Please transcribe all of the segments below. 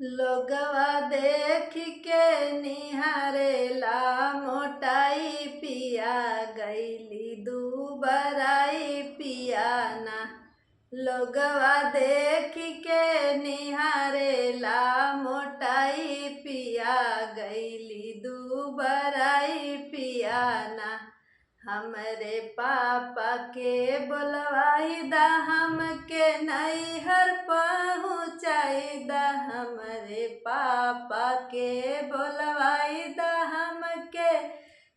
लोगवा देख के निहारेला मोटाई पिया गईली दुबराई पियाना। लोगवा देख के निहारेला मोटाई पिया गईली दुबराई पियाना। हमरे पापा के बोलवाई दा हमके नैहर पहुँचाई दा। हमरे पापा के बोलवाई दा हमके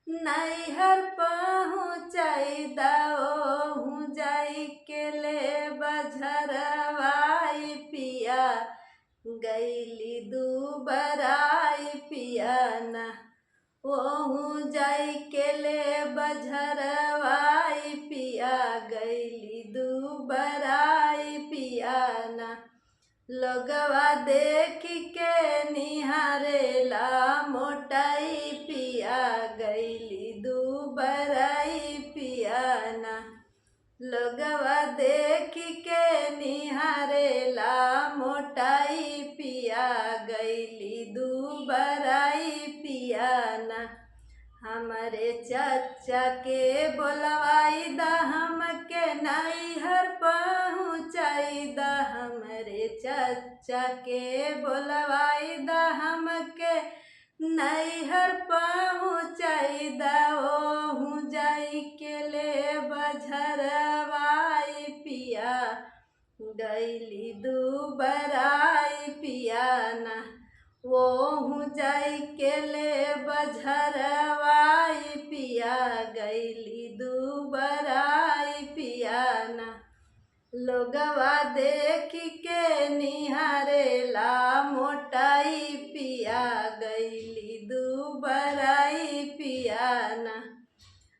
नैहर पहुँचाई दा। ओहू जाई के ले बझरवाई पिया गईली दुबराई पियाना। ओहू जाई के ले बझरवाई पिया गईली दुबराई पियाना। लोगवा देख के निहारेला मोटाई पिया गईली दुबराई पियाना। लोगवा देख के निहारेला मोटाई पिया गईली दुबराई पियाना। हमरे चाचा के बोलवाई दा हमके नैहर पहुँचाई दा। हमरे चाचा के बोलवाई दा हमके नैहर पहुँचाई दा। ओहू जाई के ले बझरवाई पिया गईली दुबराई पियाना। ओहू जाई के ले बझरवाई पिया गईली दुबराई पियाना। लोगवा देख के निहारेला मोटाई पिया गईली दुबराई पियाना।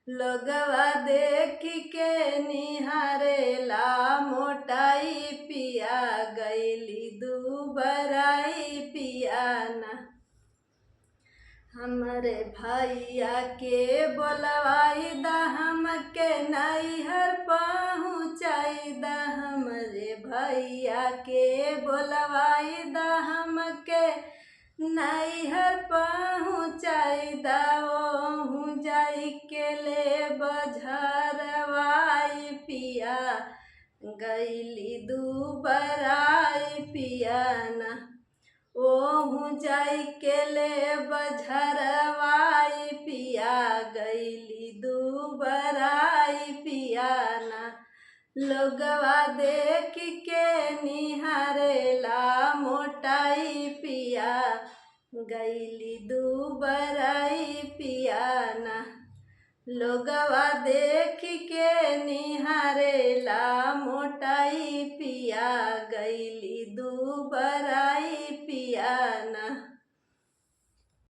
लोगवा देख के निहारेला मोटाई पिया गईली दुबराई पियाना। हमरे भैया के बोलवाई दा हमके नैहर पहुँचाई दा। हमरे भैया के बोलवाई दा हमके नैहर पहुँचाई दा। ओहू जाई के ले बझरवाई पिया गईली दुबराई पियाना। ओहू जाई के ले बझरवाई पिया गईली दुबराई पियाना। लोगवा देख के निहारेला मोटाई पिया गईली दुबराई पियाना। लोगवा देख के निहारेला मोटाई पिया